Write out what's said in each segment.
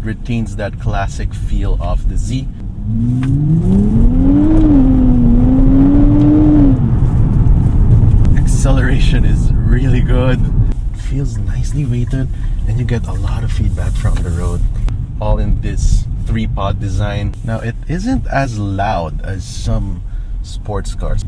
retains that classic feel of the Z. Acceleration is really good. Feels nicely weighted, and you get a lot of feedback from the road. All in this 3-pod design. Now it isn't as loud as some sports cars.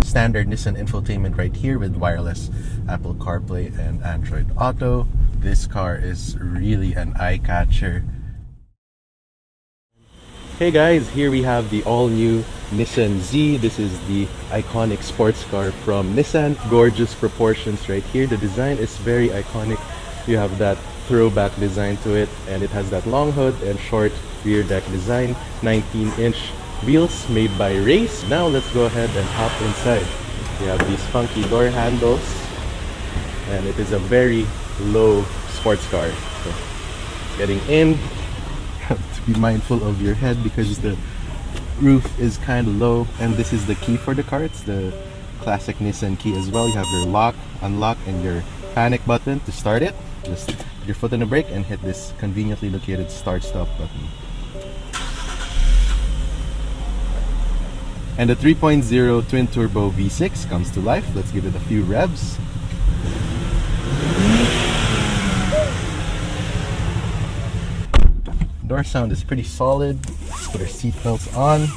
Standard Nissan infotainment right here with wireless Apple CarPlay and Android Auto. This car is really an eye-catcher. Hey guys, here we have the all-new Nissan Z. This is the iconic sports car from Nissan. Gorgeous proportions right here. The design is very iconic. You have that throwback design to it, and it has that long hood and short rear deck design. 19-inch wheels made by Race. Now let's go ahead and hop inside. You have these funky door handles, and it is a very low sports car. So getting in, to be mindful of your head because the roof is kind of low, and this is the key for the car. It's the classic Nissan key as well. You have your lock, unlock, and your panic button to start it. Just put your foot on the brake and hit this conveniently located start-stop button. And the 3.0 twin-turbo V6 comes to life. Let's give it a few revs. Door sound is pretty solid. Let's put our seatbelts on.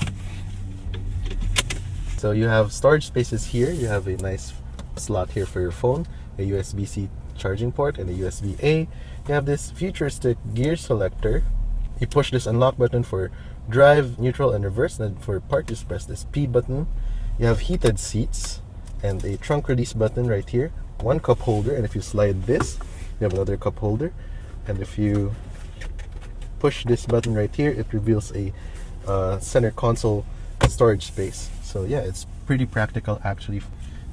So you have storage spaces here. You have a nice slot here for your phone, a USB-C charging port, and a USB-A. You have this futuristic gear selector. You push this unlock button for drive, neutral, and reverse, and for park just press this P button. You have heated seats and a trunk release button right here. One cup holder, and if you slide this, you have another cup holder. And if you push this button right here, it reveals a center console storage space. So yeah, it's pretty practical actually.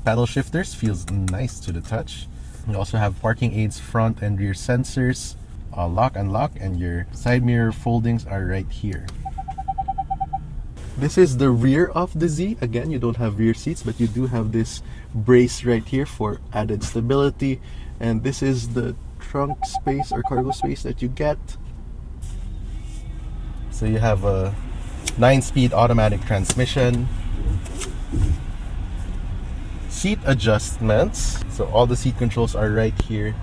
Paddle shifters feels nice to the touch. You also have parking aids, front and rear sensors, lock, unlock, and your side mirror foldings are right here. This is the rear of the Z. Again, you don't have rear seats, but you do have this brace right here for added stability. And this is the trunk space or cargo space that you get. So you have a 9-speed automatic transmission. Seat adjustments. So all the seat controls are right here,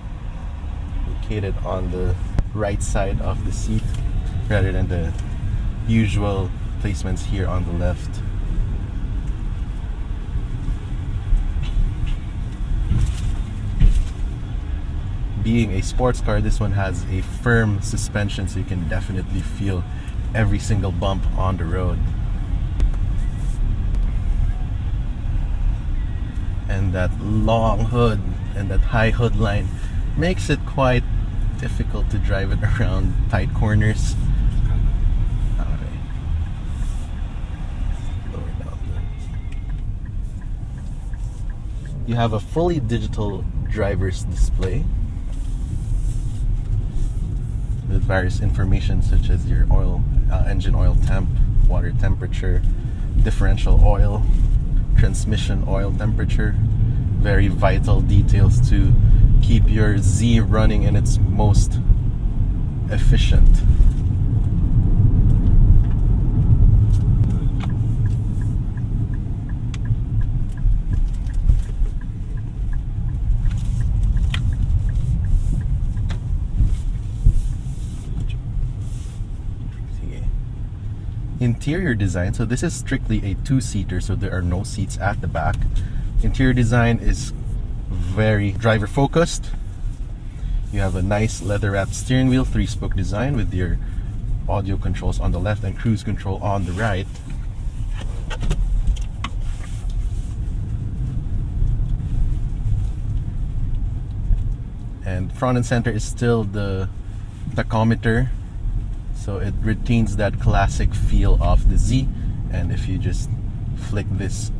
located on the right side of the seat, rather than the usual placements here on the left. Being a sports car, this one has a firm suspension, so you can definitely feel every single bump on the road. And that long hood and that high hood line makes it quite difficult to drive it around tight corners. You have a fully digital driver's display with various information such as your oil, engine oil temp, water temperature, differential oil, transmission oil temperature. Very vital details to keep your Z running in its most efficient. Interior design, so this is strictly a 2-seater, so there are no seats at the back. Interior design is very driver focused. You have a nice leather wrapped steering wheel, 3-spoke design with your audio controls on the left and cruise control on the right. And front and center is still the tachometer, so it retains that classic feel of the Z. And if you just flick this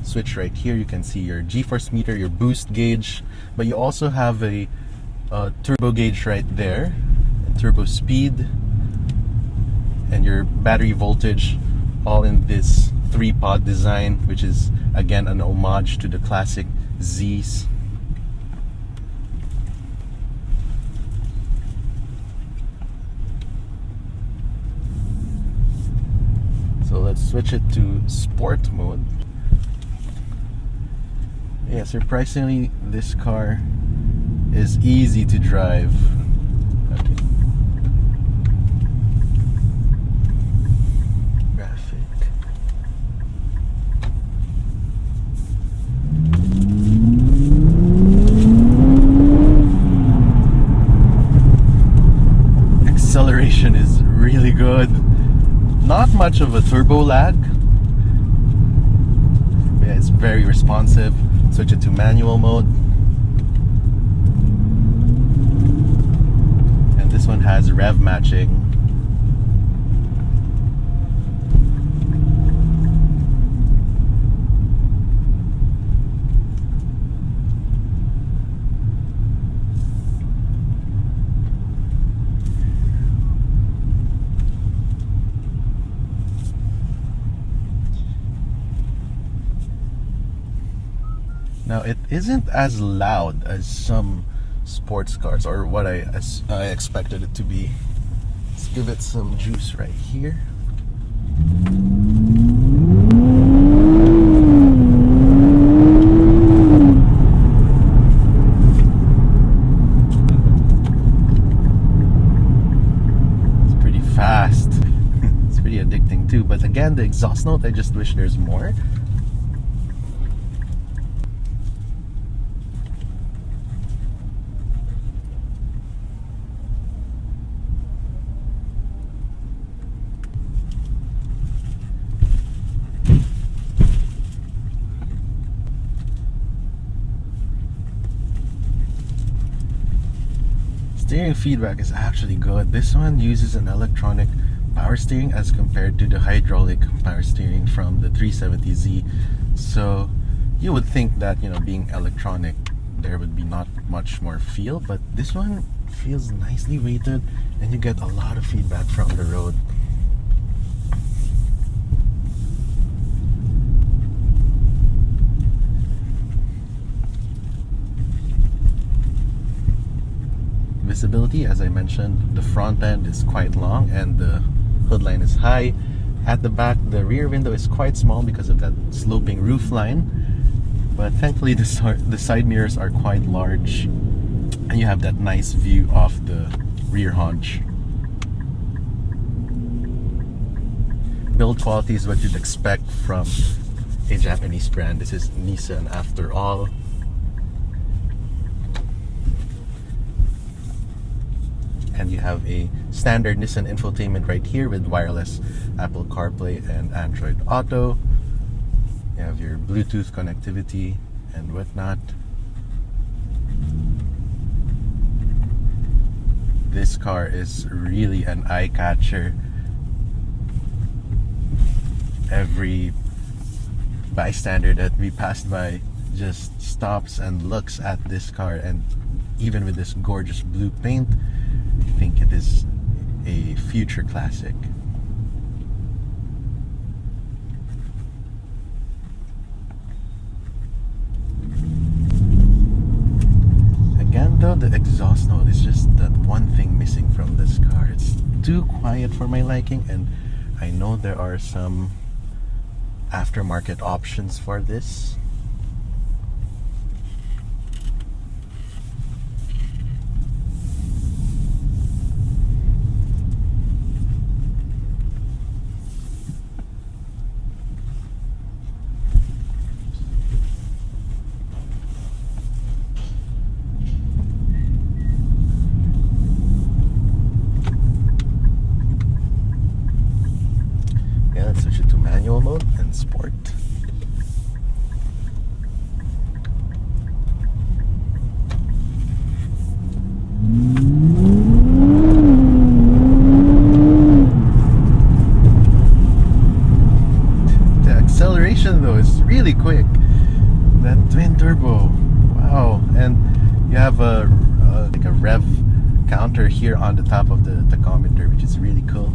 switch right here, you can see your G-force meter, your boost gauge, but you also have a turbo gauge right there, and turbo speed, and your battery voltage, all in this 3-pod design, which is again an homage to the classic Z's. So let's switch it to sport mode. Yeah, surprisingly, this car is easy to drive. Okay. Graphic. Acceleration is really good. Not much of a turbo lag. Yeah, it's very responsive. Switch it to manual mode. And this one has rev matching. Now it isn't as loud as some sports cars, or what I expected it to be. Let's give it some juice right here. It's pretty fast. It's pretty addicting too. But again, the exhaust note, I just wish there's more. Steering feedback is actually good. This one uses an electronic power steering as compared to the hydraulic power steering from the 370Z. So you would think that, you know, being electronic, there would be not much more feel, but this one feels nicely weighted and you get a lot of feedback from the road. Visibility, as I mentioned, the front end is quite long and the hood line is high. At the back, the rear window is quite small because of that sloping roof line, but thankfully the side mirrors are quite large and you have that nice view of the rear haunch. Build quality is what you'd expect from a Japanese brand. This is Nissan after all. And you have a standard Nissan infotainment right here with wireless Apple CarPlay and Android Auto. You have your Bluetooth connectivity and whatnot. This car is really an eye-catcher. Every bystander that we passed by just stops and looks at this car, and even with this gorgeous blue paint, I think it is a future classic. Again though, the exhaust note is just that one thing missing from this car. It's too quiet for my liking, and I know there are some aftermarket options for this. Let's switch it to manual mode and sport. The acceleration though is really quick. That twin turbo, wow! And you have a like a rev counter here on the top of the tachometer, which is really cool.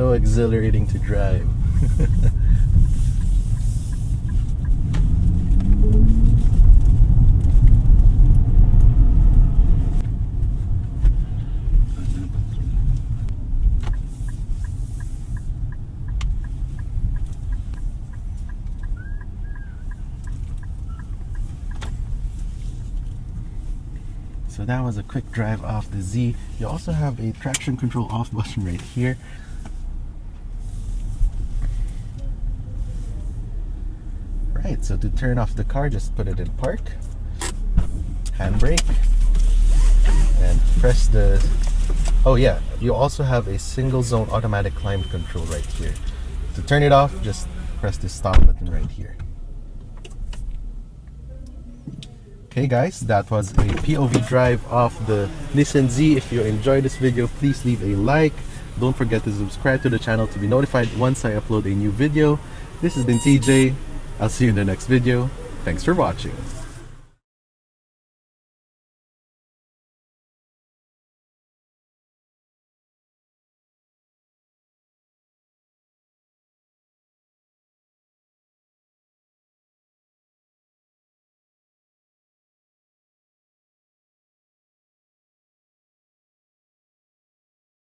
so exhilarating to drive. So that was a quick drive off the Z. You also have a traction control off button right here. Right, so to turn off the car, just put it in park, handbrake, and press the... Oh yeah, you also have a single zone automatic climate control right here. To turn it off, just press the stop button right here. Okay guys, that was a POV drive of the Nissan Z. If you enjoyed this video, please leave a like. Don't forget to subscribe to the channel to be notified once I upload a new video. This has been TJ. I'll see you in the next video. Thanks for watching.